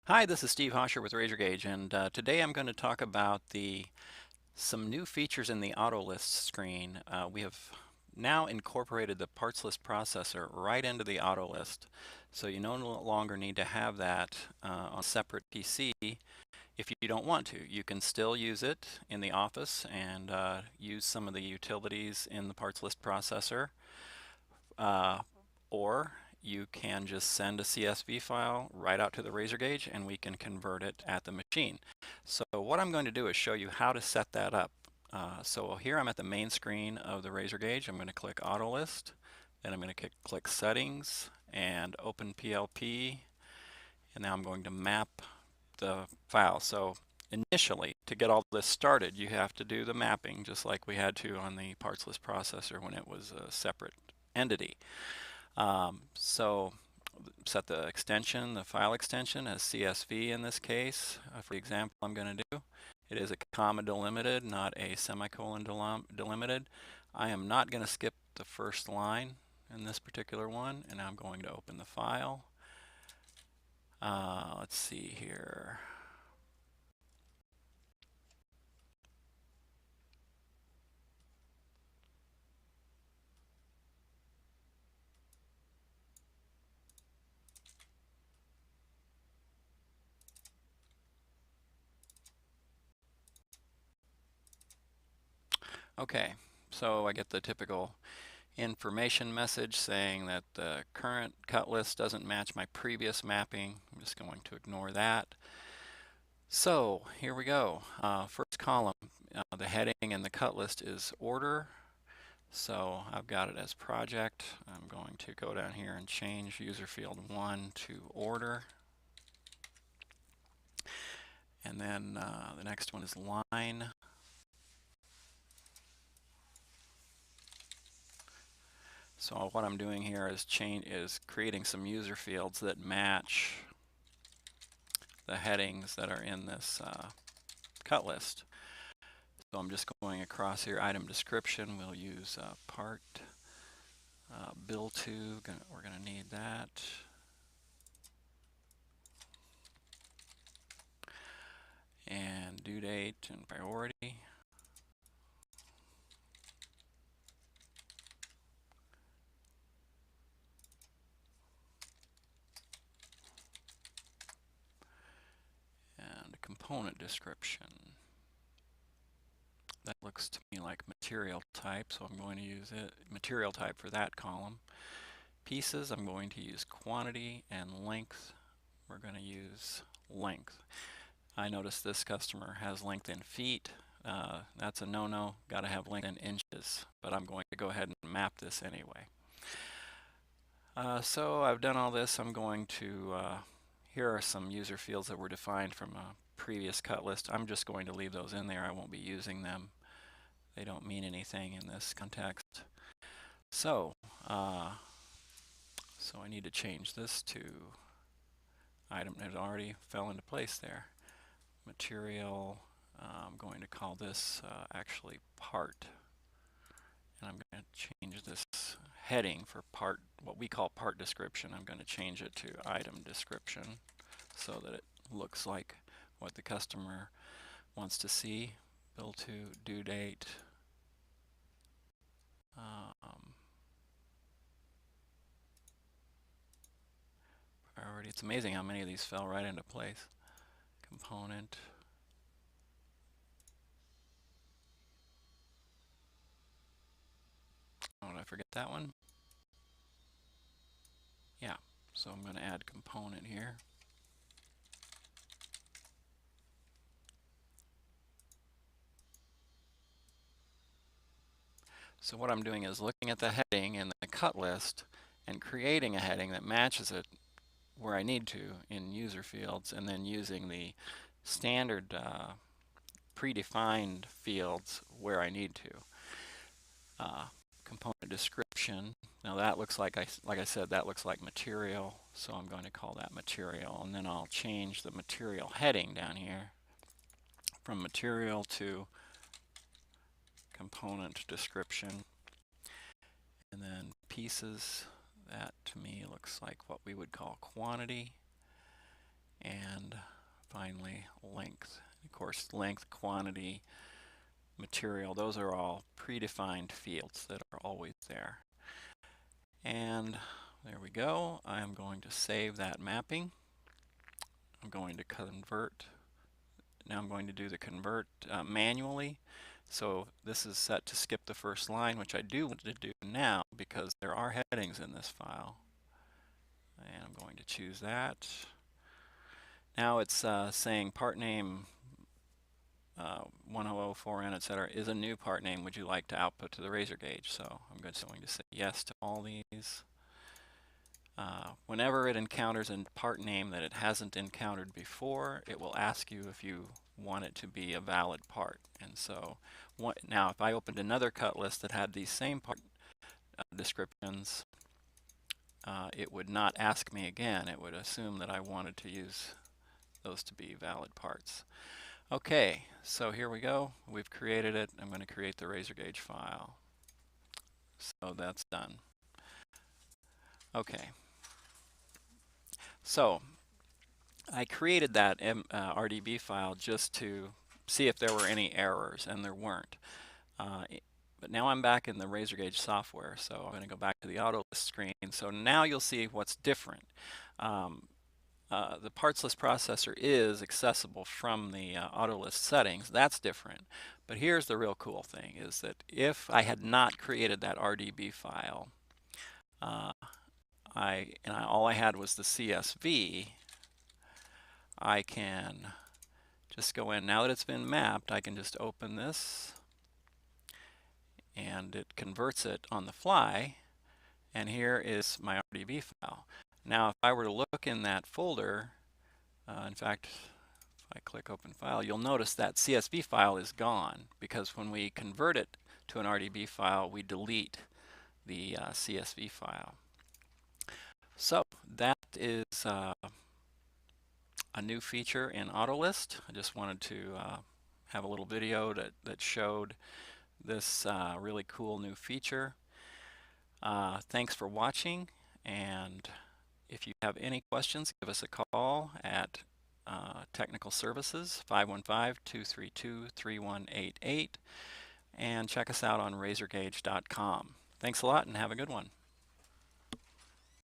Hi, this is Steve Hosher with RazorGage, and today I'm going to talk about some new features in the AutoList screen. We have now incorporated the parts list processor right into the AutoList, so you no longer need to have that on a separate PC if you don't want to. You can still use it in the office and use some of the utilities in the parts list processor, or you can just send a CSV file right out to the RazorGage and we can convert it at the machine. So what I'm going to do is show you how to set that up. So here I'm at the main screen of the RazorGage. I'm going to click AutoList, then I'm going to click Settings and Open PLP, and now I'm going to map the file. So initially, to get all this started, you have to do the mapping just like we had to on the parts list processor when it was a separate entity. So set the extension, the file extension as CSV in this case. For the example I'm going to do, it is a comma delimited, not a semicolon delimited. I am not going to skip the first line in this particular one, and I'm going to open the file. Let's see here. Okay, so I get the typical information message saying that the current cut list doesn't match my previous mapping. I'm just going to ignore that. So here we go. First column, the heading and the cut list is order. So I've got it as project. I'm going to go down here and change user field 1 to order. And then the next one is line. So what I'm doing here is creating some user fields that match the headings that are in this cut list. So I'm just going across here, item description, we'll use part, bill to, we're going to need that. And due date and priority. And component description. That looks to me like material type, so I'm going to use it, material type for that column. Pieces, I'm going to use quantity, and length, we're going to use length. I notice this customer has length in feet. That's a no-no, got to have length in inches, but I'm going to go ahead and map this anyway. So I've done all this. I'm going to, here are some user fields that were defined from a previous cut list. I'm just going to leave those in there. I won't be using them. They don't mean anything in this context. So, so I need to change this to item that already fell into place there. Material, I'm going to call this actually part. And I'm going to change this heading for part, what we call part description. I'm going to change it to item description so that it looks like what the customer wants to see. Bill to, due date. Priority. It's amazing how many of these fell right into place. Component. Oh, did I forget that one? Yeah, so I'm going to add component here. So what I'm doing is looking at the heading in the cut list and creating a heading that matches it where I need to in user fields, and then using the standard predefined fields where I need to. Component description. Now that looks like I said, that looks like material, so I'm going to call that material, and then I'll change the material heading down here from material to component description. And then pieces, that to me looks like what we would call quantity. And finally length. Of course, length, quantity, material, those are all predefined fields that are always there. And there we go. I'm going to save that mapping. I'm going to convert. Now I'm going to do the convert manually. So this is set to skip the first line, which I do want to do now because there are headings in this file. And I'm going to choose that. Now it's saying part name 1004N, etc. is a new part name. Would you like to output to the RazorGage? So I'm going to say yes to all these. Whenever it encounters a part name that it hasn't encountered before, it will ask you if you want it to be a valid part. And so now if I opened another cut list that had these same part descriptions, it would not ask me again. It would assume that I wanted to use those to be valid parts. Okay, so here we go. We've created it. I'm going to create the RazorGage file. So that's done. Okay. So I created that RDB file just to see if there were any errors, and there weren't. But now I'm back in the RazorGage software, so I'm going to go back to the AutoList screen. So now you'll see what's different. The parts list processor is accessible from the AutoList settings. That's different. But here's the real cool thing, is that if I had not created that RDB file, all I had was the CSV, I can just go in. Now that it's been mapped, I can just open this, and it converts it on the fly. And here is my RDB file. Now, if I were to look in that folder, in fact, if I click Open File, you'll notice that CSV file is gone, because when we convert it to an RDB file, we delete the CSV file. So that is a new feature in AutoList. I just wanted to have a little video that showed this really cool new feature. Thanks for watching, and if you have any questions, give us a call at Technical Services 515-232-3188, and check us out on RazorGage.com. Thanks a lot and have a good one.